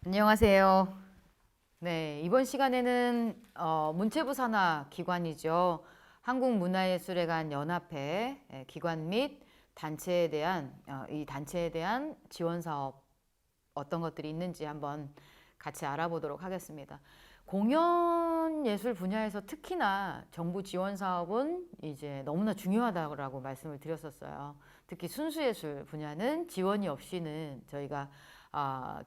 안녕하세요. 네, 이번 시간에는 문체부 산하 기관이죠. 한국문화예술회관 연합회 기관 및 단체에 대한 이 단체에 대한 지원 사업 어떤 것들이 있는지 한번 같이 알아보도록 하겠습니다. 공연 예술 분야에서 특히나 정부 지원 사업은 이제 너무나 중요하다고 말씀을 드렸었어요. 특히 순수예술 분야는 지원이 없이는 저희가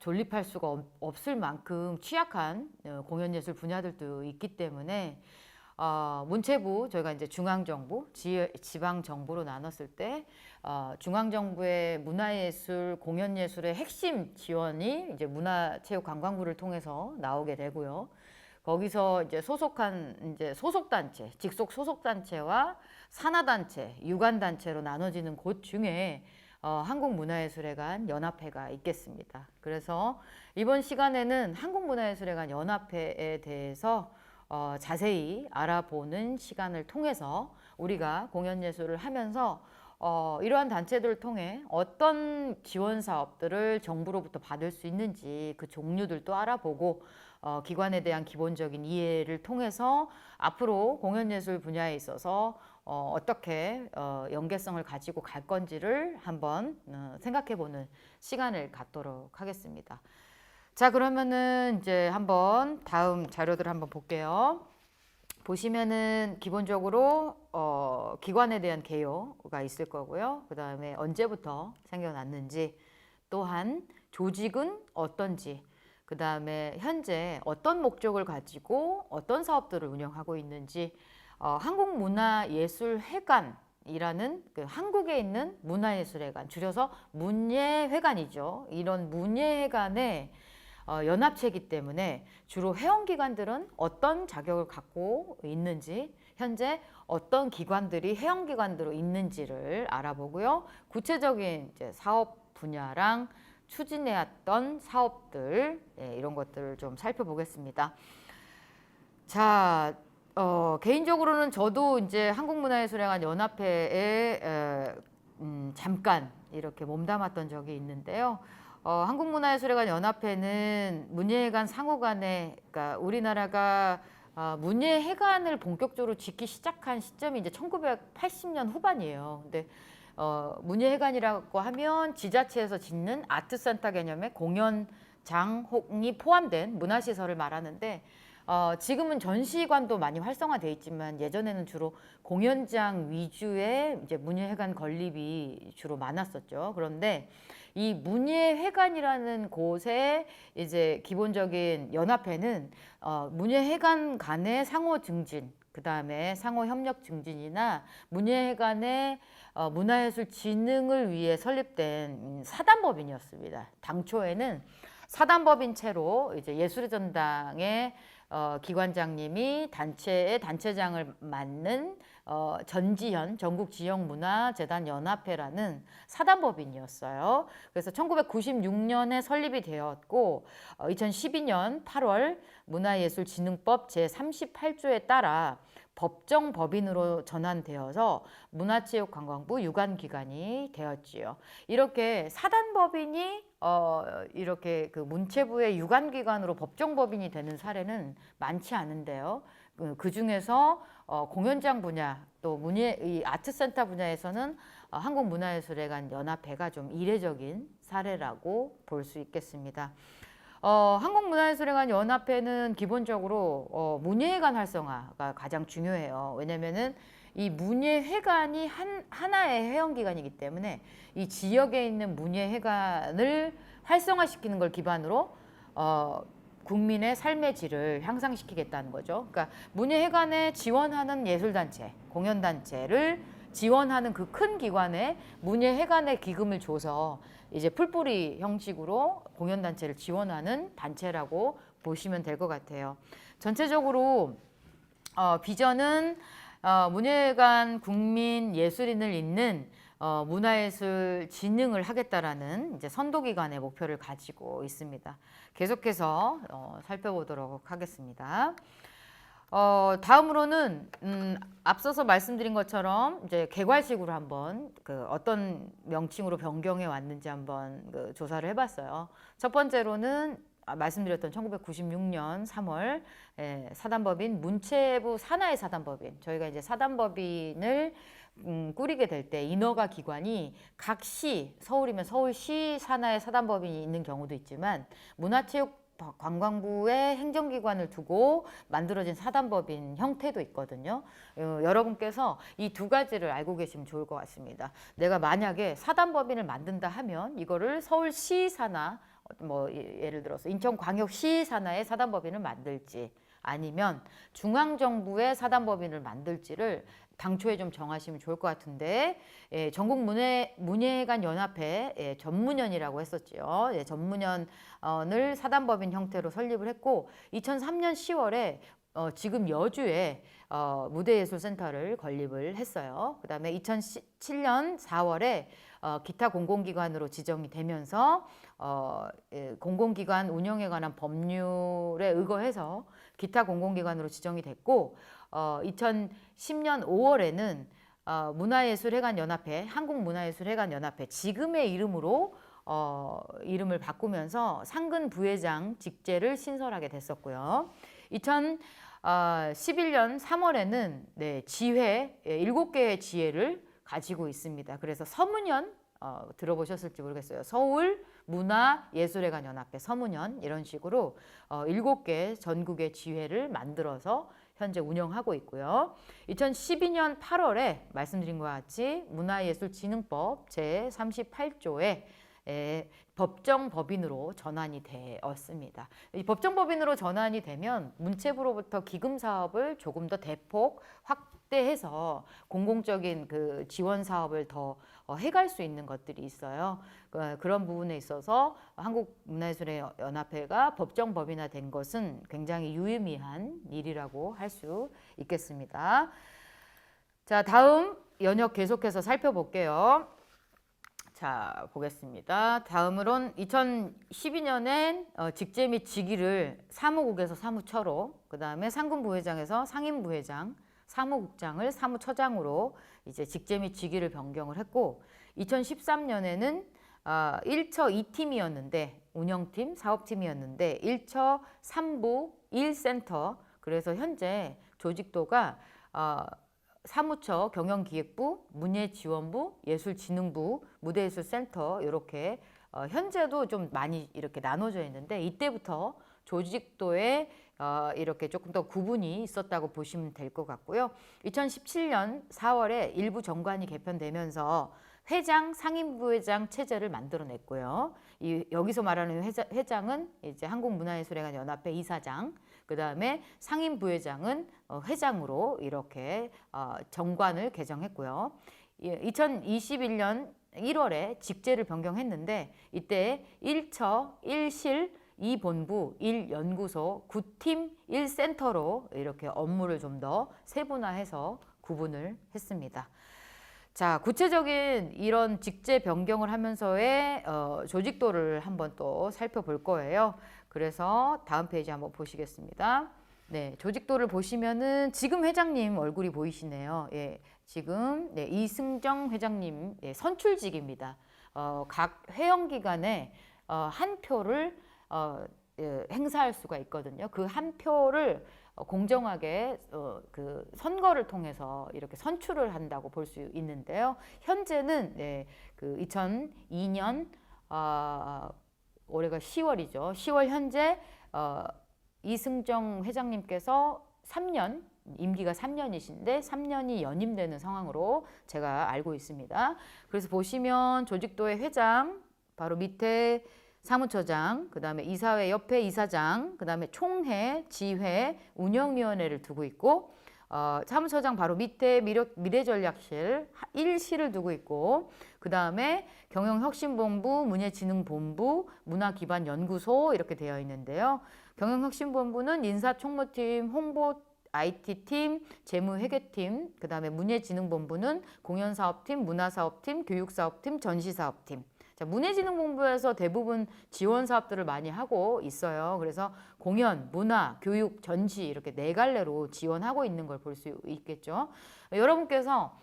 존립할 수가 없을 만큼 취약한 공연예술 분야들도 있기 때문에 문체부 저희가 이제 중앙정부, 지방정부로 나눴을 때 중앙정부의 문화예술, 공연예술의 핵심 지원이 이제 문화체육관광부를 통해서 나오게 되고요. 거기서 이제 소속한 이제 소속단체, 직속 소속단체와 산하단체, 유관단체로 나눠지는 곳 중에 한국문화예술회관 연합회가 있겠습니다. 그래서 이번 시간에는 한국문화예술회관 연합회에 대해서 자세히 알아보는 시간을 통해서 우리가 공연예술을 하면서 이러한 단체들을 통해 어떤 지원 사업들을 정부로부터 받을 수 있는지 그 종류들도 알아보고 기관에 대한 기본적인 이해를 통해서 앞으로 공연예술 분야에 있어서 어떻게 연계성을 가지고 갈 건지를 한번 생각해보는 시간을 갖도록 하겠습니다. 자, 그러면은 이제 한번 다음 자료들을 한번 볼게요. 보시면은 기본적으로 기관에 대한 개요가 있을 거고요. 그 다음에 언제부터 생겨났는지, 또한 조직은 어떤지, 그 다음에 현재 어떤 목적을 가지고 어떤 사업들을 운영하고 있는지, 한국문화예술회관이라는 그 한국에 있는 문화예술회관, 줄여서 문예회관이죠. 이런 문예회관의 연합체이기 때문에 주로 회원기관들은 어떤 자격을 갖고 있는지, 현재 어떤 기관들이 회원기관으로 있는지를 알아보고요. 구체적인 이제 사업 분야랑 추진해왔던 사업들, 이런 것들을 좀 살펴보겠습니다. 자, 개인적으로는 저도 이제 한국문화예술회관 연합회에 잠깐 이렇게 몸담았던 적이 있는데요. 한국문화예술회관 연합회는 문예회관 상호간에, 그러니까 우리나라가 문예회관을 본격적으로 짓기 시작한 시점이 이제 1980년 후반이에요. 근데 문예회관이라고 하면 지자체에서 짓는 아트센터 개념의 공연장이 포함된 문화시설을 말하는데, 지금은 전시관도 많이 활성화되어 있지만 예전에는 주로 공연장 위주의 이제 문예회관 건립이 주로 많았었죠. 그런데 이 문예회관이라는 곳에 이제 기본적인 연합회는 문예회관 간의 상호 증진, 그 다음에 상호 협력 증진이나 문예회관의 문화예술 진흥을 위해 설립된 사단법인이었습니다. 당초에는 사단법인 채로 이제 예술의 전당의 기관장님이 단체의 단체장을 맡는 전지현 전국지역문화재단연합회라는 사단법인이었어요. 그래서 1996년에 설립이 되었고 2012년 8월 문화예술진흥법 제38조에 따라 법정법인으로 전환되어서 문화체육관광부 유관기관이 되었지요. 이렇게 사단법인이 이렇게 그 문체부의 유관기관으로 법정법인이 되는 사례는 많지 않은데요. 그 중에서 공연장 분야, 또 이 아트센터 분야에서는 한국문화예술회관 연합회가 좀 이례적인 사례라고 볼 수 있겠습니다. 한국문화예술회관 연합회는 기본적으로 문예회관 활성화가 가장 중요해요. 왜냐면은 이 문예회관이 하나의 회원기관이기 때문에 이 지역에 있는 문예회관을 활성화시키는 걸 기반으로 국민의 삶의 질을 향상시키겠다는 거죠. 그러니까 문예회관에 지원하는 예술단체, 공연단체를 지원하는 그 큰 기관에 문예회관에 기금을 줘서 이제 풀뿌리 형식으로 공연단체를 지원하는 단체라고 보시면 될 것 같아요. 전체적으로 비전은 문예회관 국민 예술인을 잇는 문화예술 진흥을 하겠다라는 이제 선도기관의 목표를 가지고 있습니다. 계속해서 살펴보도록 하겠습니다. 다음으로는 앞서서 말씀드린 것처럼 이제 개괄식으로 한번 그 어떤 명칭으로 변경해 왔는지 한번 그 조사를 해봤어요. 첫 번째로는 말씀드렸던 1996년 3월 사단법인 문체부 산하의 사단법인, 저희가 이제 사단법인을 꾸리게 될 때 인허가 기관이 각 시, 서울이면 서울시 산하의 사단법인이 있는 경우도 있지만 문화체육관광부의 행정기관을 두고 만들어진 사단법인 형태도 있거든요. 여러분께서 이 두 가지를 알고 계시면 좋을 것 같습니다. 내가 만약에 사단법인을 만든다 하면 이거를 서울시 산하, 뭐 예를 들어서 인천광역시 산하의 사단법인을 만들지 아니면 중앙정부의 사단법인을 만들지를 당초에 좀 정하시면 좋을 것 같은데, 전국문예관 연합회 전문연이라고 했었죠. 전문연을 사단법인 형태로 설립을 했고 2003년 10월에 지금 여주에 무대예술센터를 건립을 했어요. 그 다음에 2007년 4월에 기타 공공기관으로 지정이 되면서 공공기관 운영에 관한 법률에 의거해서 기타 공공기관으로 지정이 됐고 2010년 5월에는 문화예술회관연합회, 한국문화예술회관연합회 지금의 이름으로 이름을 바꾸면서 상근 부회장 직제를 신설하게 됐었고요. 2011년 3월에는 지회 7개의 지회를 가지고 있습니다. 그래서 서문연 들어보셨을지 모르겠어요. 서울 문화예술회관연합회 서문연, 이런 식으로 7개 전국의 지회를 만들어서 현재 운영하고 있고요. 2012년 8월에 말씀드린 것과 같이 문화예술진흥법 제38조에 법정법인으로 전환이 되었습니다. 이 법정법인으로 전환이 되면 문체부로부터 기금 사업을 조금 더 대폭 확대해서 공공적인 그 지원 사업을 더 해갈 수 있는 것들이 있어요. 그런 부분에 있어서 한국문화예술연합회가 법정법인화된 것은 굉장히 유의미한 일이라고 할 수 있겠습니다. 자, 다음 연역 계속해서 살펴볼게요. 자, 보겠습니다. 다음으론 2012년엔 직제 및 직위를 사무국에서 사무처로, 그 다음에 상근부회장에서 상임부회장, 사무국장을 사무처장으로 이제 직제 및 직위를 변경을 했고, 2013년에는 1처 2팀이었는데 운영팀, 사업팀이었는데 1처 3부 1센터, 그래서 현재 조직도가 사무처, 경영기획부, 문예지원부, 예술진흥부, 무대예술센터 이렇게 현재도 좀 많이 이렇게 나눠져 있는데 이때부터 조직도에 이렇게 조금 더 구분이 있었다고 보시면 될 것 같고요. 2017년 4월에 일부 정관이 개편되면서 회장, 상임부회장 체제를 만들어냈고요. 여기서 말하는 회장은 이제 한국문화예술회관연합회 이사장, 그 다음에 상임부회장은 회장으로 이렇게 정관을 개정했고요. 2021년 1월에 직제를 변경했는데 이때 1처, 1실, 2본부, 1연구소, 9팀, 1센터로 이렇게 업무를 좀 더 세분화해서 구분을 했습니다. 자, 구체적인 이런 직제 변경을 하면서의 조직도를 한번 또 살펴볼 거예요. 그래서 다음 페이지 한번 보시겠습니다. 네, 조직도를 보시면은 지금 회장님 얼굴이 보이시네요. 예, 지금 이승정 회장님 선출직입니다. 각 회원기관에 한 표를 행사할 수가 있거든요. 그 한 표를 공정하게 그 선거를 통해서 이렇게 선출을 한다고 볼 수 있는데요. 현재는 그 2002년 올해가 10월이죠. 10월 현재 이승정 회장님께서 3년, 임기가 3년이신데 3년이 연임되는 상황으로 제가 알고 있습니다. 그래서 보시면 조직도의 회장, 바로 밑에 사무처장, 그 다음에 이사회 옆에 이사장, 그 다음에 총회, 지회, 운영위원회를 두고 있고 사무처장 바로 밑에 미래전략실 1실을 두고 있고 그 다음에 경영혁신본부, 문예진흥본부, 문화기반연구소 이렇게 되어 있는데요. 경영혁신본부는 인사총무팀, 홍보 IT팀, 재무회계팀, 그 다음에 문예진흥본부는 공연사업팀, 문화사업팀, 교육사업팀, 전시사업팀. 자, 문예진흥본부에서 대부분 지원 사업들을 많이 하고 있어요. 그래서 공연, 문화, 교육, 전시 이렇게 네 갈래로 지원하고 있는 걸 볼 수 있겠죠. 여러분께서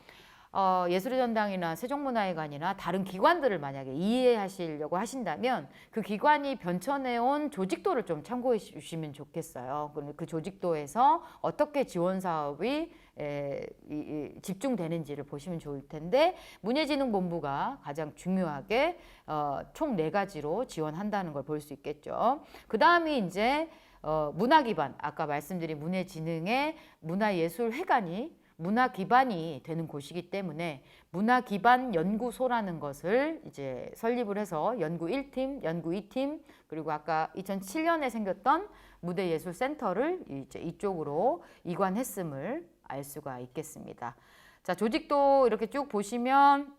예술의 전당이나 세종문화회관이나 다른 기관들을 만약에 이해하시려고 하신다면 그 기관이 변천해온 조직도를 좀 참고해 주시면 좋겠어요. 그 조직도에서 어떻게 지원 사업이 집중되는지를 보시면 좋을 텐데, 문예진흥본부가 가장 중요하게 총 4가지로 지원한다는 걸 볼 수 있겠죠. 그 다음이 이제 문화 기반, 아까 말씀드린 문예진흥의 문화예술회관이 문화 기반이 되는 곳이기 때문에 문화 기반 연구소라는 것을 이제 설립을 해서 연구 1팀, 연구 2팀, 그리고 아까 2007년에 생겼던 무대예술센터를 이제 이쪽으로 이관했음을 알 수가 있겠습니다. 자, 조직도 이렇게 쭉 보시면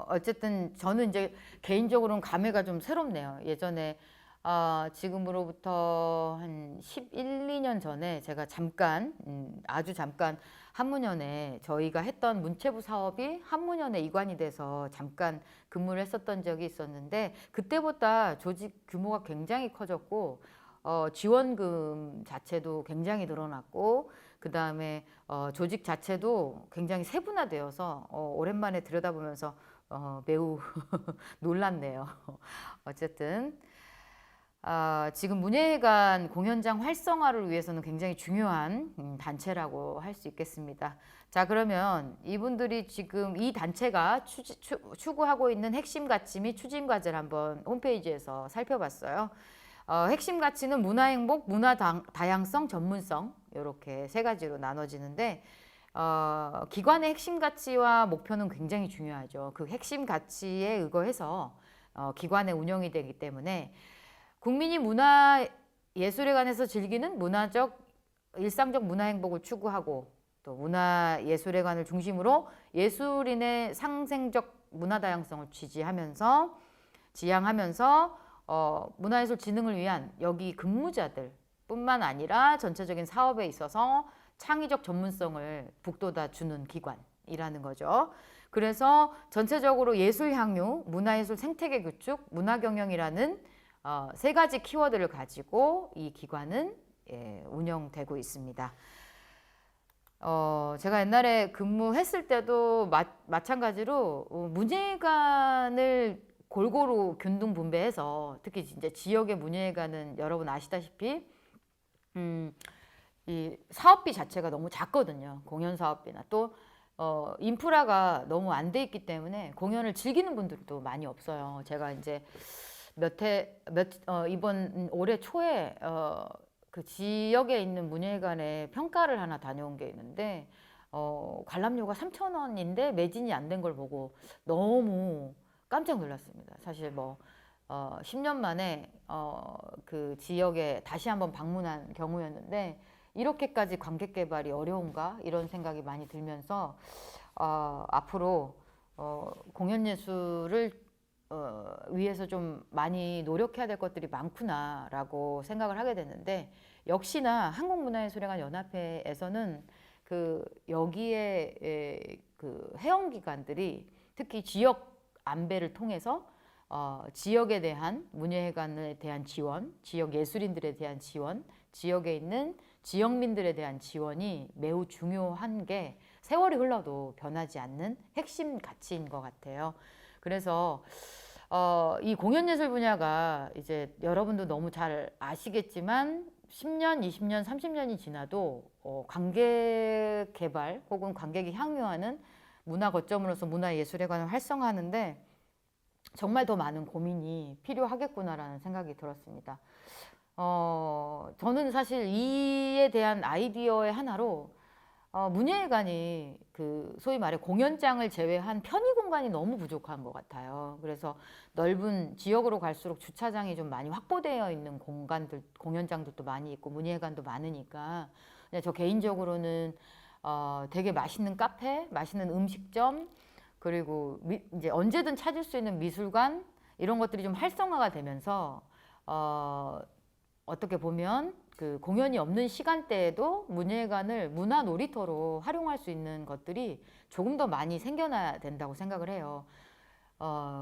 어쨌든 저는 이제 개인적으로는 감회가 좀 새롭네요. 예전에 지금으로부터 한 11, 2년 전에 제가 잠깐, 아주 잠깐 한문현에 저희가 했던 문체부 사업이 한문현에 이관이 돼서 잠깐 근무를 했었던 적이 있었는데, 그때보다 조직 규모가 굉장히 커졌고, 지원금 자체도 굉장히 늘어났고, 그 다음에 조직 자체도 굉장히 세분화되어서 오랜만에 들여다보면서 매우 놀랐네요. 어쨌든 지금 문예회관 공연장 활성화를 위해서는 굉장히 중요한 단체라고 할 수 있겠습니다. 자, 그러면 이분들이 지금 이 단체가 추구하고 있는 핵심 가치 및 추진 과제를 한번 홈페이지에서 살펴봤어요. 핵심 가치는 문화행복, 문화다양성, 전문성, 이렇게 3가지로 나눠지는데, 기관의 핵심 가치와 목표는 굉장히 중요하죠. 그 핵심 가치에 의거해서 기관의 운영이 되기 때문에 국민이 문화 예술에 관해서 즐기는 문화적, 일상적 문화 행복을 추구하고, 또 문화 예술에 관을 중심으로 예술인의 상생적 문화 다양성을 지향하면서 문화예술 진흥을 위한 여기 근무자들 뿐만 아니라 전체적인 사업에 있어서 창의적 전문성을 북돋아 주는 기관이라는 거죠. 그래서 전체적으로 예술 향유, 문화예술 생태계 구축, 문화경영이라는 3가지 키워드를 가지고 이 기관은 운영되고 있습니다. 제가 옛날에 근무했을 때도 마찬가지로 문예관을 골고루 균등 분배해서, 특히 이제 지역의 문예관은 여러분 아시다시피 이 사업비 자체가 너무 작거든요. 공연 사업비나 또 인프라가 너무 안 돼 있기 때문에 공연을 즐기는 분들도 많이 없어요. 제가 이제 이번 올해 초에 그 지역에 있는 문예관에 평가를 하나 다녀온 게 있는데, 관람료가 3,000원인데 매진이 안 된 걸 보고 너무 깜짝 놀랐습니다. 사실 10년 만에 그 지역에 다시 한번 방문한 경우였는데, 이렇게까지 관객 개발이 어려운가 이런 생각이 많이 들면서 앞으로 공연 예술을 위해서 좀 많이 노력해야 될 것들이 많구나라고 생각을 하게 됐는데, 역시나 한국문화예술회관 연합회에서는 여기에 그 회원기관들이 특히 지역 안배를 통해서 지역에 대한 문예회관에 대한 지원, 지역 예술인들에 대한 지원, 지역에 있는 지역민들에 대한 지원이 매우 중요한 게 세월이 흘러도 변하지 않는 핵심 가치인 것 같아요. 그래서 이 공연예술 분야가 이제 여러분도 너무 잘 아시겠지만 10년, 20년, 30년이 지나도 관객 개발 혹은 관객이 향유하는 문화 거점으로서 문화예술회관을 활성화하는데 정말 더 많은 고민이 필요하겠구나라는 생각이 들었습니다. 저는 사실 이에 대한 아이디어의 하나로 문예회관이 그 소위 말해 공연장을 제외한 편의 공간이 너무 부족한 것 같아요. 그래서 넓은 지역으로 갈수록 주차장이 좀 많이 확보되어 있는 공연장들도 많이 있고 문예회관도 많으니까, 근데 저 개인적으로는 되게 맛있는 카페, 맛있는 음식점, 그리고 이제 언제든 찾을 수 있는 미술관, 이런 것들이 좀 활성화가 되면서 어떻게 보면 그 공연이 없는 시간대에도 문예관을 문화 놀이터로 활용할 수 있는 것들이 조금 더 많이 생겨나야 된다고 생각을 해요.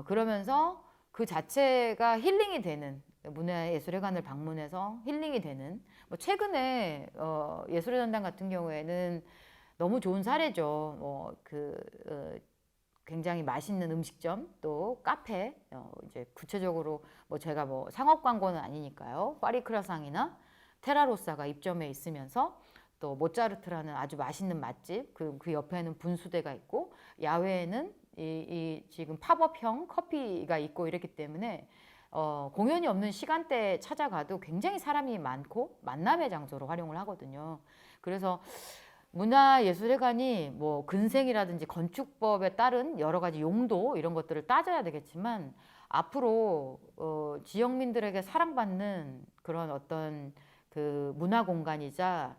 그러면서 그 자체가 힐링이 되는, 문화예술회관을 방문해서 힐링이 되는, 최근에 예술의 전당 같은 경우에는 너무 좋은 사례죠. 굉장히 맛있는 음식점 또 카페 이제 구체적으로 뭐 제가 뭐 상업 광고는 아니니까요. 파리크라상이나 테라로사가 입점해 있으면서 또 모차르트라는 아주 맛있는 맛집 그 옆에는 분수대가 있고 야외에는 이 지금 팝업형 커피가 있고 이랬기 때문에 공연이 없는 시간대에 찾아가도 굉장히 사람이 많고 만남의 장소로 활용을 하거든요. 그래서 문화예술회관이 뭐 근생이라든지 건축법에 따른 여러 가지 용도 이런 것들을 따져야 되겠지만 앞으로 지역민들에게 사랑받는 그런 어떤 그 문화 공간이자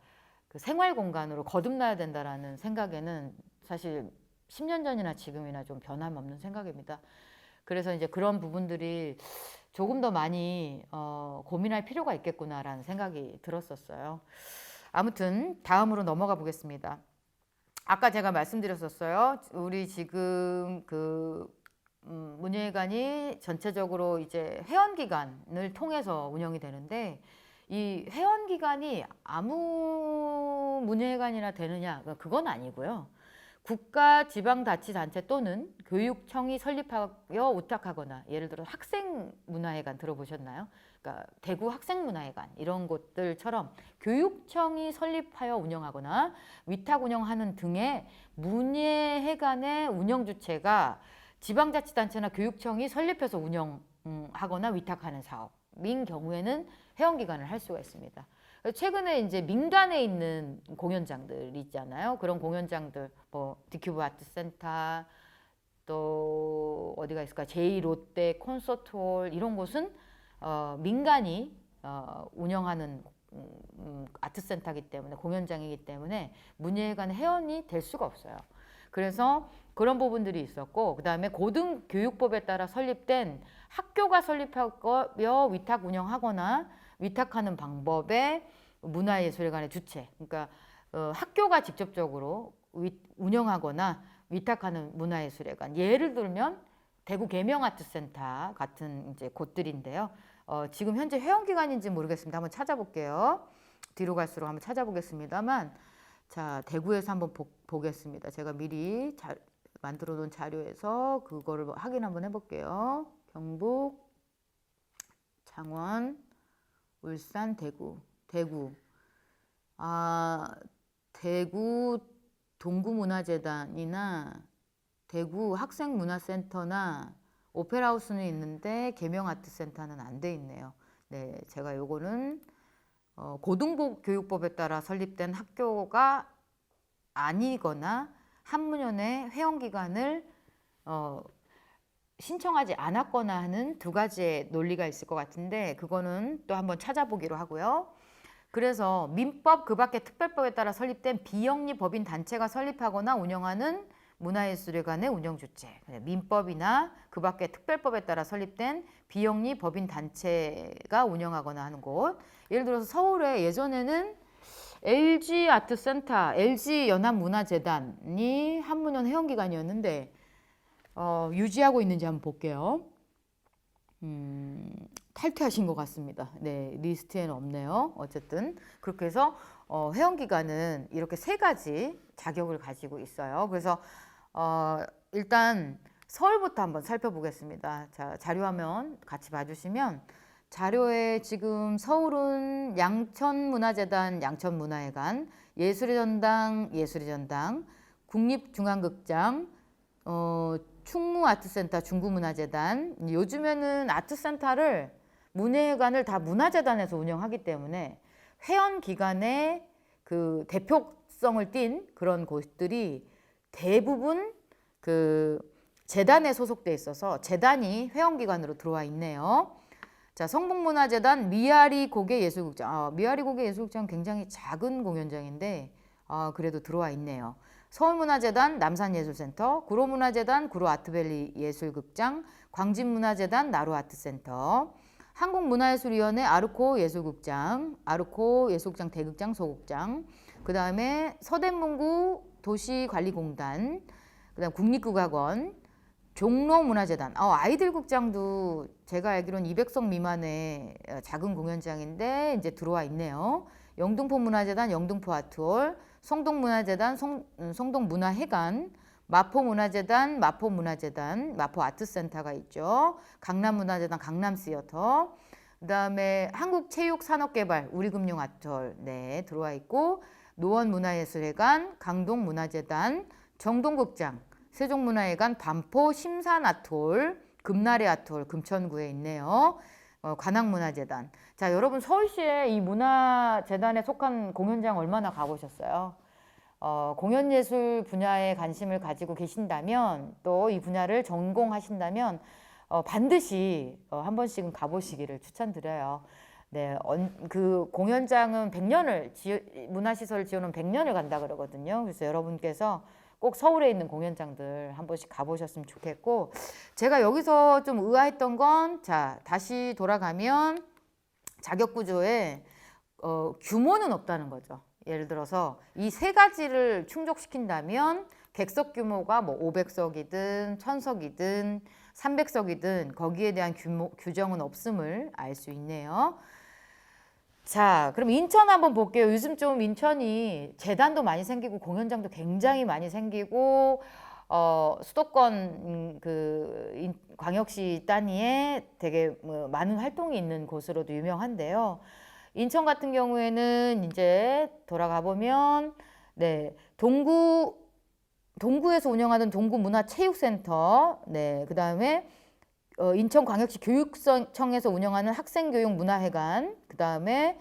그 생활 공간으로 거듭나야 된다라는 생각에는 사실 10년 전이나 지금이나 좀 변함없는 생각입니다. 그래서 이제 그런 부분들이 조금 더 많이 고민할 필요가 있겠구나라는 생각이 들었었어요. 아무튼 다음으로 넘어가 보겠습니다. 아까 제가 말씀드렸었어요. 우리 지금 문예회관이 전체적으로 이제 회원기관을 통해서 운영이 되는데 이 회원기관이 아무 문예회관이나 되느냐 그건 아니고요. 국가지방자치단체 또는 교육청이 설립하여 위탁하거나 예를 들어 학생문화회관 들어보셨나요? 그러니까 대구 학생문화회관 이런 곳들처럼 교육청이 설립하여 운영하거나 위탁 운영하는 등의 문예회관의 운영 주체가 지방자치단체나 교육청이 설립해서 운영하거나 위탁하는 사업인 경우에는 회원기관을 할 수가 있습니다. 최근에 이제 민간에 있는 공연장들 있잖아요. 그런 공연장들, 뭐 디큐브 아트센터, 또 어디가 있을까? 제2롯데 콘서트홀 이런 곳은 민간이 운영하는 아트센터이기 때문에 공연장이기 때문에 문예회관 회원이 될 수가 없어요. 그래서 그런 부분들이 있었고 그 다음에 고등교육법에 따라 설립된 학교가 설립하여 위탁 운영하거나 위탁하는 방법의 문화예술회관의 주체 그러니까 학교가 직접적으로 운영하거나 위탁하는 문화예술회관 예를 들면 대구 계명아트센터 같은 이제 곳들인데요. 지금 현재 회원기관인지 모르겠습니다. 한번 찾아볼게요. 뒤로 갈수록 한번 찾아보겠습니다만 자 대구에서 한번 보겠습니다. 제가 미리 만들어 놓은 자료에서 그거를 확인 한번 해볼게요. 경북, 창원, 울산, 대구. 대구 동구문화재단이나 대구 학생문화센터나 오페라하우스는 있는데 계명아트센터는 안 돼 있네요. 네, 제가 요거는 고등교육법에 따라 설립된 학교가 아니거나 한문연의 회원기관을 신청하지 않았거나 하는 두 가지의 논리가 있을 것 같은데 그거는 또 한번 찾아보기로 하고요. 그래서 민법 그 밖에 특별법에 따라 설립된 비영리 법인 단체가 설립하거나 운영하는 문화예술회관의 운영 주체. 민법이나 그 밖에 특별법에 따라 설립된 비영리 법인 단체가 운영하거나 하는 곳. 예를 들어서 서울에 예전에는 LG 아트센터, LG 연합문화재단이 한문연 회원기관이었는데 유지하고 있는지 한번 볼게요. 탈퇴하신 것 같습니다. 네, 리스트에는 없네요. 어쨌든 그렇게 해서 회원기관은 이렇게 세 가지 자격을 가지고 있어요. 그래서 일단 서울부터 한번 살펴보겠습니다. 자, 자료화면 같이 봐주시면 자료에 지금 서울은 양천문화재단 양천문화회관, 예술의 전당 국립중앙극장, 충무아트센터 중구문화재단 요즘에는 아트센터를 문예회관을 다 문화재단에서 운영하기 때문에 회원기관의 그 대표성을 띈 그런 곳들이 대부분 그 재단에 소속돼 있어서 재단이 회원기관으로 들어와 있네요. 자, 성북문화재단 미아리 고개예술극장. 미아리 고개예술극장 굉장히 작은 공연장인데 그래도 들어와 있네요. 서울문화재단 남산예술센터, 구로문화재단 구로아트밸리 예술극장, 광진문화재단 나루아트센터, 한국문화예술위원회 아르코 예술극장, 아르코 예술극장 대극장 소극장, 그 다음에 서대문구 도시관리공단, 그 다음 국립국악원, 종로문화재단, 아이들 극장도 제가 알기로는 200석 미만의 작은 공연장인데 이제 들어와 있네요. 영등포문화재단 영등포아트홀, 성동문화재단, 성동문화회관, 마포문화재단, 마포문화재단, 마포아트센터가 있죠. 강남문화재단, 강남시어터. 그다음에 한국체육산업개발, 우리금융아톨 네 들어와 있고, 노원문화예술회관, 강동문화재단, 정동극장, 세종문화회관, 반포 심산아톨, 금나래아톨, 금천구에 있네요. 관악문화재단. 자, 여러분 서울시에 이 문화재단에 속한 공연장 얼마나 가보셨어요? 공연예술 분야에 관심을 가지고 계신다면, 또 이 분야를 전공하신다면 반드시 한 번씩은 가보시기를 추천드려요. 네, 그 공연장은 100년을 문화시설 지어놓은 100년을 간다 그러거든요. 그래서 여러분께서 꼭 서울에 있는 공연장들 한 번씩 가보셨으면 좋겠고, 제가 여기서 좀 의아했던 건, 자, 다시 돌아가면 자격구조에 규모는 없다는 거죠. 예를 들어서 이 세 가지를 충족시킨다면 객석 규모가 뭐 500석이든 1000석이든 300석이든 거기에 대한 규정은 없음을 알 수 있네요. 자, 그럼 인천 한번 볼게요. 요즘 좀 인천이 재단도 많이 생기고 공연장도 굉장히 많이 생기고 수도권 광역시 단위에 되게 많은 활동이 있는 곳으로도 유명한데요. 인천 같은 경우에는 이제 돌아가 보면 네, 동구에서 운영하는 동구문화체육센터, 네, 그다음에 인천광역시 교육청에서 운영하는 학생교육문화회관, 그 다음에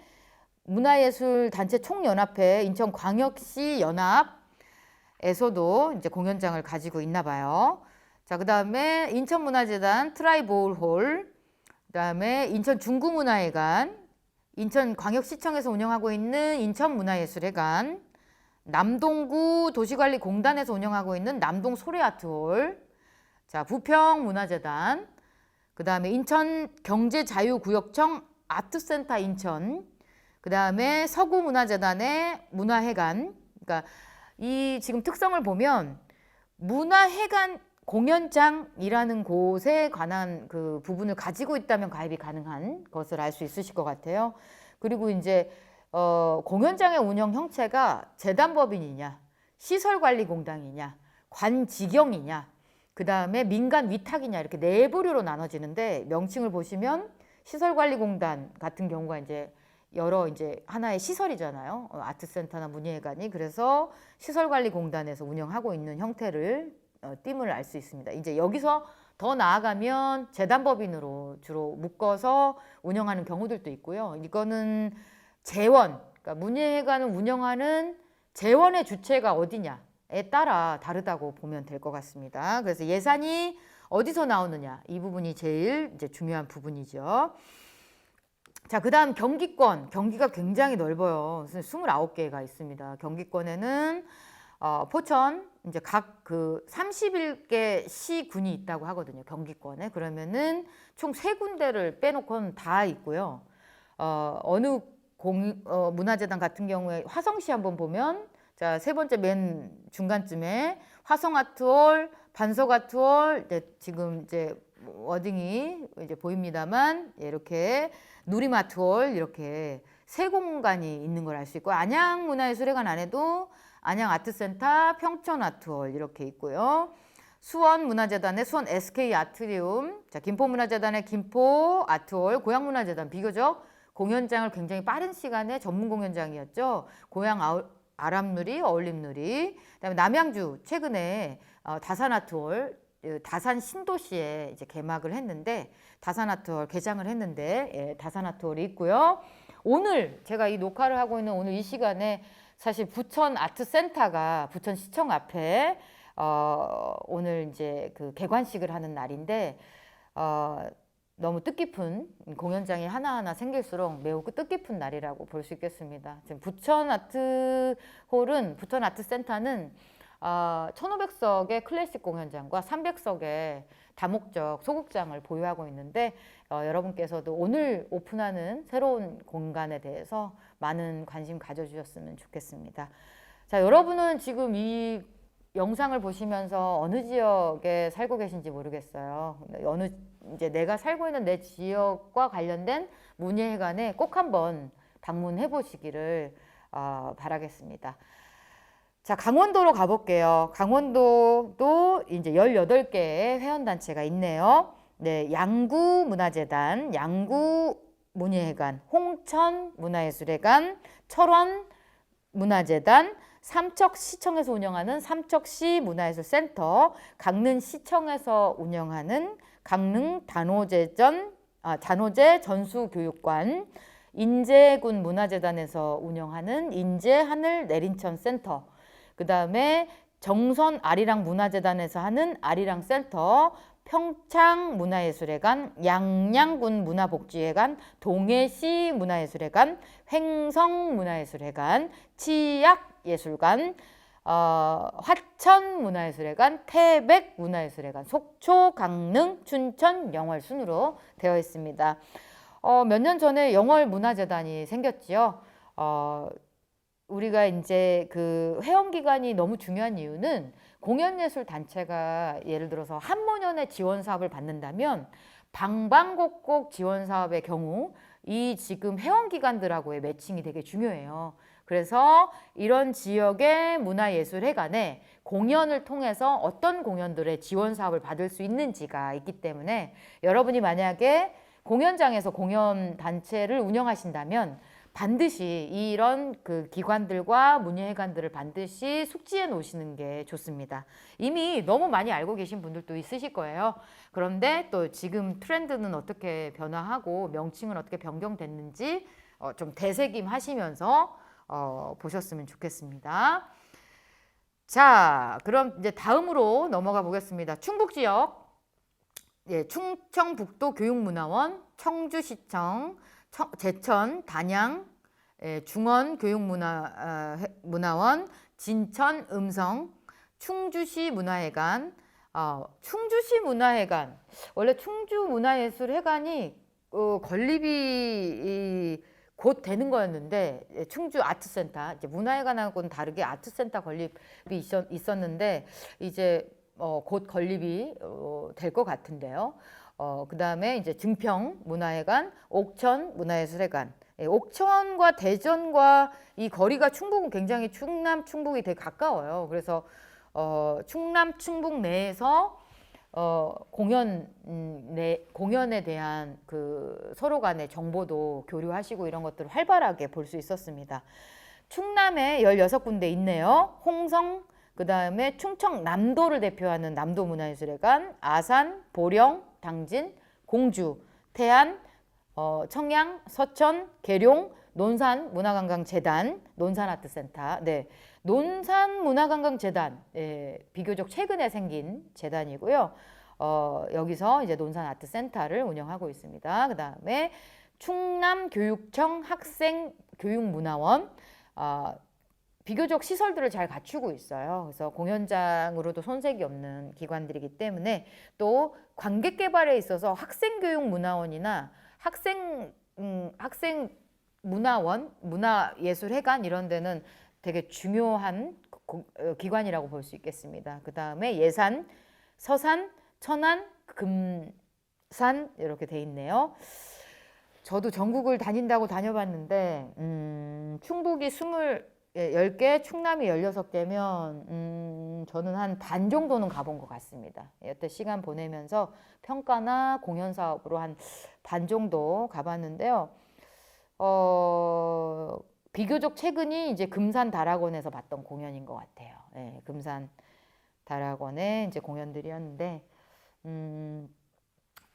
문화예술단체 총연합회 인천광역시 연합에서도 이제 공연장을 가지고 있나 봐요. 자, 그 다음에 인천문화재단 트라이볼홀, 그 다음에 인천중구문화회관, 인천광역시청에서 운영하고 있는 인천문화예술회관, 남동구 도시관리공단에서 운영하고 있는 남동소래아트홀, 자, 부평문화재단, 그 다음에 인천경제자유구역청 아트센터 인천, 그 다음에 서구문화재단의 문화회관. 그러니까 이 지금 특성을 보면 문화회관 공연장이라는 곳에 관한 그 부분을 가지고 있다면 가입이 가능한 것을 알 수 있으실 것 같아요. 그리고 이제 공연장의 운영 형체가 재단법인이냐, 시설관리공단이냐, 관직영이냐, 그 다음에 민간 위탁이냐, 이렇게 네 부류로 나눠지는데, 명칭을 보시면 시설관리공단 같은 경우가 이제 여러 이제 하나의 시설이잖아요. 아트센터나 문예회관이. 그래서 시설관리공단에서 운영하고 있는 형태를 띠을 알 수 있습니다. 이제 여기서 더 나아가면 재단법인으로 주로 묶어서 운영하는 경우들도 있고요. 이거는 재원, 그러니까 문예회관을 운영하는 재원의 주체가 어디냐에 따라 다르다고 보면 될 것 같습니다. 그래서 예산이 어디서 나오느냐, 이 부분이 제일 이제 중요한 부분이죠. 자, 그 다음 경기권. 경기가 굉장히 넓어요. 29개가 있습니다. 경기권에는 포천, 이제 각 그 31개 시군이 있다고 하거든요. 경기권에. 그러면은 총 3군데를 빼놓고는 다 있고요. 어느 문화재단 같은 경우에 화성시 한번 보면, 자, 세 번째 맨 중간쯤에 화성아트홀, 반석아트홀, 네, 지금 이제 워딩이 이제 보입니다만, 이렇게 누리마트홀, 이렇게 세 공간이 있는 걸 알 수 있고, 안양문화예술회관 안에도 안양아트센터, 평촌아트홀 이렇게 있고요. 수원문화재단의 수원 SK아트리움, 자, 김포문화재단의 김포아트홀, 고양문화재단 비교적 공연장을 굉장히 빠른 시간에 전문 공연장이었죠. 고양 아람누리, 어울림누리, 그다음에 남양주 최근에 다산아트홀, 다산 신도시에 이제 개막을 했는데, 다산아트홀 개장을 했는데, 예, 다산아트홀이 있고요. 오늘 제가 이 녹화를 하고 있는 오늘 이 시간에 사실 부천 아트센터가 부천시청 앞에 오늘 이제 그 개관식을 하는 날인데, 너무 뜻깊은 공연장이 하나하나 생길수록 매우 뜻깊은 날이라고 볼 수 있겠습니다. 지금 부천 아트센터는 1500석의 클래식 공연장과 300석의 다목적 소극장을 보유하고 있는데, 여러분께서도 오늘 오픈하는 새로운 공간에 대해서 많은 관심 가져주셨으면 좋겠습니다. 자, 여러분은 지금 이 영상을 보시면서 어느 지역에 살고 계신지 모르겠어요. 이제 내가 살고 있는 내 지역과 관련된 문예회관에 꼭 한번 방문해 보시기를 바라겠습니다. 자, 강원도로 가볼게요. 강원도도 이제 18개의 회원단체가 있네요. 네, 양구문화재단, 양구문예회관, 홍천문화예술회관, 철원문화재단, 삼척시청에서 운영하는 삼척시문화예술센터, 강릉시청에서 운영하는 단오제 전수교육관, 인제군 문화재단에서 운영하는 인제하늘내린천센터, 그 다음에 정선 아리랑 문화재단에서 하는 아리랑센터, 평창문화예술회관, 양양군 문화복지회관, 동해시 문화예술회관, 횡성문화예술회관, 치약예술관, 화천문화예술회관, 태백문화예술회관, 속초, 강릉, 춘천, 영월 순으로 되어 있습니다. 몇 년 전에 영월문화재단이 생겼지요. 우리가 이제 그 회원기관이 너무 중요한 이유는 공연예술 단체가 예를 들어서 한모년의 지원 사업을 받는다면 방방곡곡 지원 사업의 경우 이 지금 회원기관들하고의 매칭이 되게 중요해요. 그래서 이런 지역의 문화예술회관에 공연을 통해서 어떤 공연들의 지원 사업을 받을 수 있는지가 있기 때문에 여러분이 만약에 공연장에서 공연 단체를 운영하신다면 반드시 이런 그 기관들과 문예회관들을 반드시 숙지해 놓으시는 게 좋습니다. 이미 너무 많이 알고 계신 분들도 있으실 거예요. 그런데 또 지금 트렌드는 어떻게 변화하고 명칭은 어떻게 변경됐는지 좀 되새김하시면서 보셨으면 좋겠습니다. 자, 그럼 이제 다음으로 넘어가 보겠습니다. 충북 지역, 예, 충청북도 교육문화원, 청주시청, 제천, 단양, 중원교육문화원, 진천, 음성, 충주시 문화회관, 충주시 문화회관, 원래 충주문화예술회관이 건립이 곧 되는 거였는데 충주 아트센터, 이제 문화회관하고는 다르게 아트센터 건립이 있었는데 이제 곧 건립이 될 것 같은데요. 그 다음에 이제 증평 문화회관, 옥천 문화예술회관. 옥천과 대전과 이 거리가 충북은 굉장히 충남, 충북이 되게 가까워요. 그래서 충남, 충북 내에서 공연에 대한 그 서로 간의 정보도 교류하시고 이런 것들을 활발하게 볼 수 있었습니다. 충남에 16군데 있네요. 홍성, 그 다음에 충청 남도를 대표하는 남도문화예술회관, 아산, 보령, 당진, 공주, 태안, 청양, 서천, 계룡, 논산문화관광재단, 논산아트센터. 네, 논산문화관광재단, 비교적 최근에 생긴 재단이고요. 여기서 이제 논산아트센터를 운영하고 있습니다. 그 다음에 충남교육청 학생교육문화원, 비교적 시설들을 잘 갖추고 있어요. 그래서 공연장으로도 손색이 없는 기관들이기 때문에 또 관객 개발에 있어서 학생교육문화원이나 학생문화원, 문화예술회관 이런 데는 되게 중요한 기관이라고 볼 수 있겠습니다. 그 다음에 예산, 서산, 천안, 금산 이렇게 돼 있네요. 저도 전국을 다닌다고 다녀봤는데 충북이 10개, 충남이 16개면 저는 한 반 정도는 가본 것 같습니다. 여태 시간 보내면서 평가나 공연 사업으로 한 반 정도 가봤는데요. 비교적 최근이 이제 금산 다락원에서 봤던 공연인 것 같아요. 네, 금산 다락원의 이제 공연들이었는데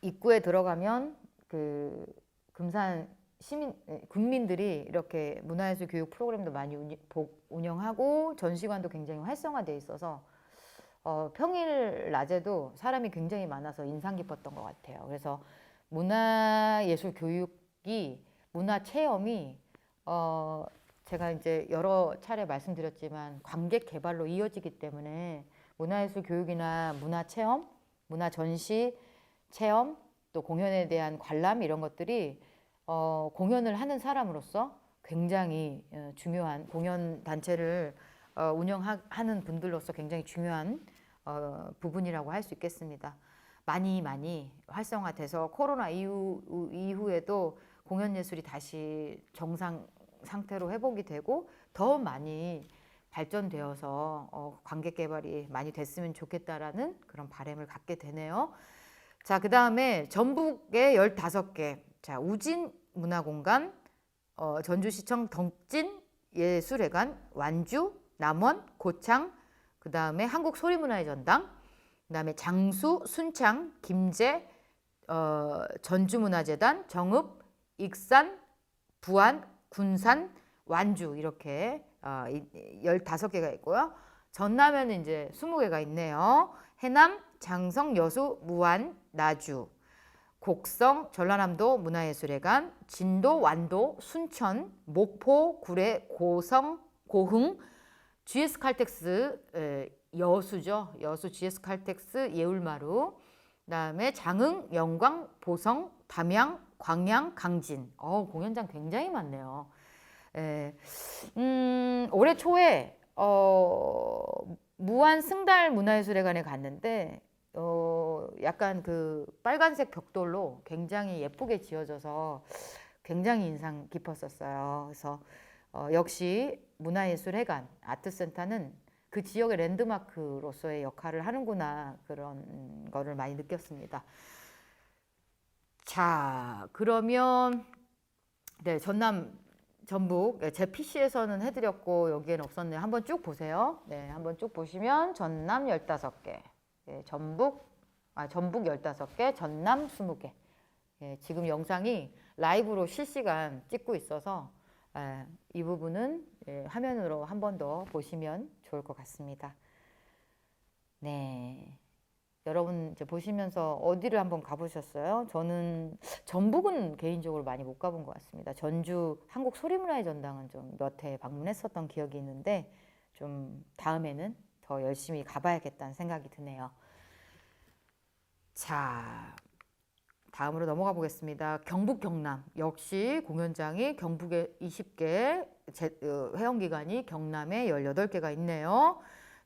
입구에 들어가면 그 금산 국민들이 이렇게 문화예술 교육 프로그램도 많이 운영하고 전시관도 굉장히 활성화되어 있어서 평일 낮에도 사람이 굉장히 많아서 인상 깊었던 것 같아요. 그래서 문화예술 교육이 문화 체험이 제가 이제 여러 차례 말씀드렸지만 관객 개발로 이어지기 때문에 문화예술 교육이나 문화 체험, 문화 전시 체험, 또 공연에 대한 관람 이런 것들이 공연을 하는 사람으로서 굉장히 중요한 공연 단체를 운영하는 분들로서 굉장히 중요한 부분이라고 할 수 있겠습니다. 많이 활성화돼서 코로나 이후에도 공연 예술이 다시 정상 상태로 회복이 되고 더 많이 발전되어서 관객 개발이 많이 됐으면 좋겠다라는 그런 바람을 갖게 되네요. 자, 그 다음에 전북에 15개. 자, 우진 문화공간, 전주시청 덕진 예술회관, 완주, 남원, 고창, 그 다음에 한국소리문화의 전당, 그 다음에 장수, 순창, 김제, 전주문화재단, 정읍, 익산, 부안, 군산, 완주 이렇게 15개가 있고요. 전남에는 이제 20개가 있네요. 해남, 장성, 여수, 무안, 나주, 곡성, 전라남도 문화예술회관, 진도, 완도, 순천, 목포, 구례, 고성, 고흥, GS 칼텍스 여수죠. 여수 GS 칼텍스 예울마루, 그다음에 장흥, 영광, 보성, 담양, 광양, 강진. 공연장 굉장히 많네요. 올해 초에 무안 승달 문화예술회관에 갔는데 약간 그 빨간색 벽돌로 굉장히 예쁘게 지어져서 굉장히 인상 깊었었어요. 그래서 역시 문화예술회관, 아트센터는 그 지역의 랜드마크로서의 역할을 하는구나, 그런 거를 많이 느꼈습니다. 자, 그러면 네, 전남, 전북, 제 PC에서는 해드렸고 여기에는 없었네요. 한번 쭉 보세요. 네, 한번 쭉 보시면 전남 15개, 네, 전북 15개, 전남 20개. 네, 지금 영상이 라이브로 실시간 찍고 있어서 이 부분은 화면으로 한 번 더 보시면 좋을 것 같습니다. 네, 여러분 이제 보시면서 어디를 한번 가보셨어요? 저는 전북은 개인적으로 많이 못 가본 것 같습니다. 전주 한국소리문화의 전당은 좀 몇 회 방문했었던 기억이 있는데 좀 다음에는 더 열심히 가봐야겠다는 생각이 드네요. 자, 다음으로 넘어가 보겠습니다. 경북, 경남 역시 공연장이 경북에 20개, 회원기관이 경남에 18개가 있네요.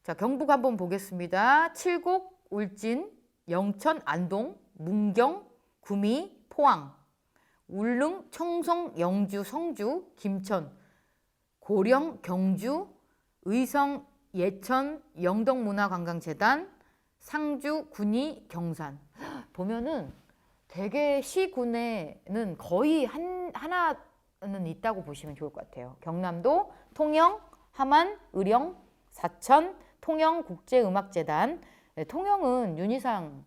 자, 경북 한번 보겠습니다. 칠곡, 울진, 영천, 안동, 문경, 구미, 포항, 울릉, 청송, 영주, 성주, 김천, 고령, 경주, 의성, 예천, 영덕문화관광재단, 상주, 군위, 경산. 보면은 대개 시군에는 거의 하나는 있다고 보시면 좋을 것 같아요. 경남도 통영, 함안, 의령, 사천, 통영국제음악재단. 네, 통영은 윤희상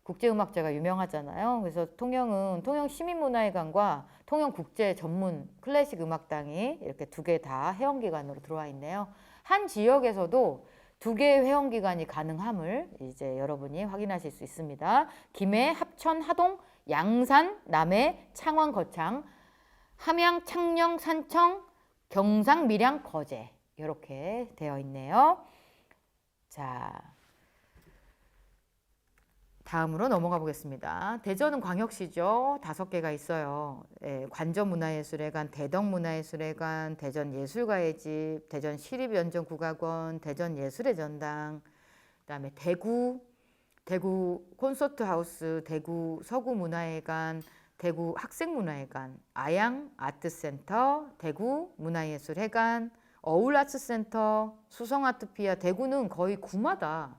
국제음악제가 유명하잖아요. 그래서 통영은 통영시민문화회관과 통영국제 전문 클래식 음악당이 이렇게 2개 다 회원기관으로 들어와 있네요. 한 지역에서도 2개의 회원기관이 가능함을 이제 여러분이 확인하실 수 있습니다. 김해, 합천, 하동, 양산, 남해, 창원, 거창, 함양, 창녕, 산청, 경상, 밀양, 거제 이렇게 되어 있네요. 자, 다음으로 넘어가 보겠습니다. 대전은 광역시죠. 5개가 있어요. 관전문화예술회관, 대덕문화예술회관, 대전예술가의 집, 대전시립연정국악원, 대전예술의 전당, 그다음에 대구 콘서트하우스, 대구 서구문화회관, 대구 학생문화회관, 아양 아트센터, 대구 문화예술회관, 어울아트센터, 수성아트피아. 대구는 거의 구마다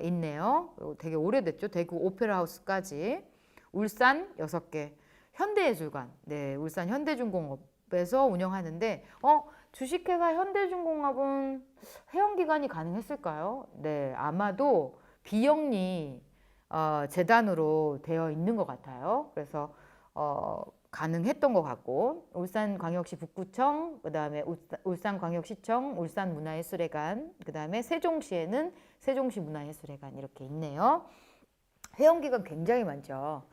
있네요. 되게 오래됐죠. 대구 오페라하우스까지. 울산 6개. 현대예술관. 네, 울산 현대중공업에서 운영하는데 주식회사 현대중공업은 회원기관이 가능했을까요? 네, 아마도 비영리 재단으로 되어 있는 것 같아요. 그래서 가능했던 것 같고, 울산광역시 북구청, 그 다음에 울산광역시청, 울산문화예술회관, 그 다음에 세종시에는 세종시 문화예술회관 이렇게 있네요. 회원기관 굉장히 많죠.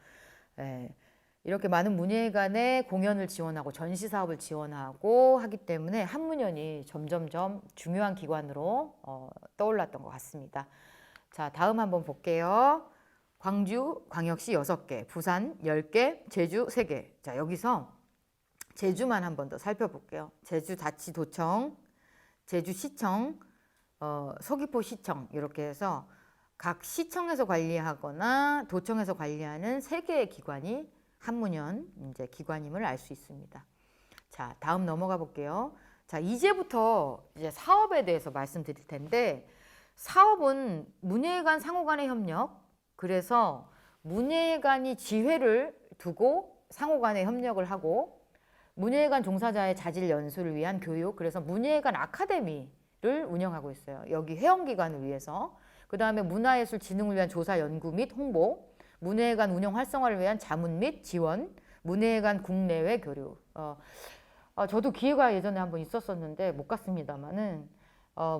이렇게 많은 문예회관에 공연을 지원하고 전시사업을 지원하고 하기 때문에 한문현이 점점점 중요한 기관으로 떠올랐던 것 같습니다. 자, 다음 한번 볼게요. 광주 광역시 6개, 부산 10개, 제주 3개. 자, 여기서 제주만 한 번 더 살펴볼게요. 제주자치도청, 제주시청, 서귀포시청 이렇게 해서 각 시청에서 관리하거나 도청에서 관리하는 3개의 기관이 한문현 이제 기관임을 알 수 있습니다. 자, 다음 넘어가 볼게요. 자, 이제부터 이제 사업에 대해서 말씀드릴 텐데, 사업은 문예 간 상호 간의 협력, 그래서 문예 간이 지회를 두고 상호 간의 협력을 하고, 문예 간 종사자의 자질 연수를 위한 교육, 그래서 문예 간 아카데미를 운영하고 있어요. 여기 회원기관을 위해서. 그 다음에 문화예술 진흥을 위한 조사 연구 및 홍보, 문예 간 운영 활성화를 위한 자문 및 지원, 문예 간 국내외 교류. 저도 기회가 예전에 한번 있었었는데 못 갔습니다만은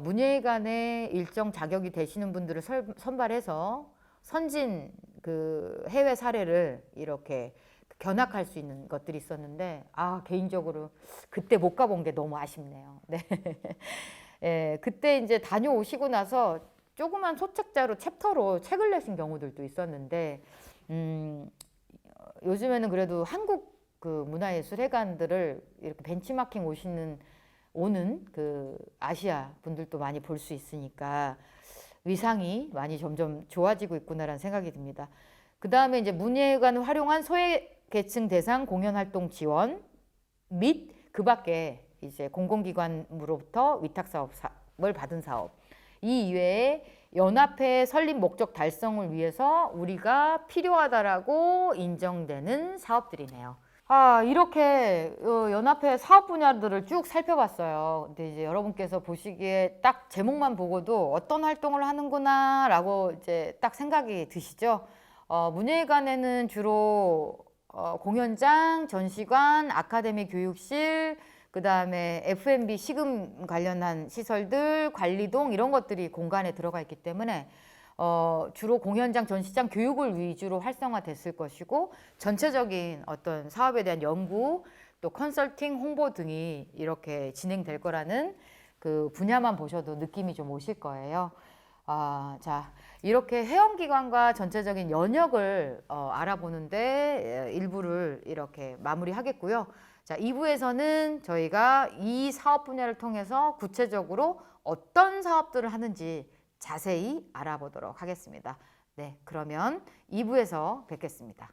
문예관의 일정 자격이 되시는 분들을 선발해서 선진 그 해외 사례를 이렇게 견학할 수 있는 것들이 있었는데 개인적으로 그때 못 가본 게 너무 아쉽네요. 네. 예, 그때 이제 다녀오시고 나서 조그만 소책자로 챕터로 책을 내신 경우들도 있었는데 요즘에는 그래도 한국 그 문화예술회관들을 이렇게 벤치마킹 오는 그 아시아 분들도 많이 볼 수 있으니까 위상이 많이 점점 좋아지고 있구나라는 생각이 듭니다. 그 다음에 이제 문예관을 활용한 소외계층 대상 공연활동 지원 및 그 밖에 이제 공공기관으로부터 위탁사업을 받은 사업, 이 이외에 연합회 설립 목적 달성을 위해서 우리가 필요하다라고 인정되는 사업들이네요. 이렇게 연합회 사업 분야들을 쭉 살펴봤어요. 근데 이제 여러분께서 보시기에 딱 제목만 보고도 어떤 활동을 하는구나 라고 이제 딱 생각이 드시죠? 문예관에는 주로 공연장, 전시관, 아카데미 교육실, 그 다음에 F&B 식음 관련한 시설들, 관리동 이런 것들이 공간에 들어가 있기 때문에 주로 공연장, 전시장, 교육을 위주로 활성화됐을 것이고, 전체적인 어떤 사업에 대한 연구, 또 컨설팅, 홍보 등이 이렇게 진행될 거라는 그 분야만 보셔도 느낌이 좀 오실 거예요. 자, 이렇게 회원기관과 전체적인 연역을 알아보는데 일부를 이렇게 마무리하겠고요. 자, 2부에서는 저희가 이 사업 분야를 통해서 구체적으로 어떤 사업들을 하는지 자세히 알아보도록 하겠습니다. 네, 그러면 2부에서 뵙겠습니다.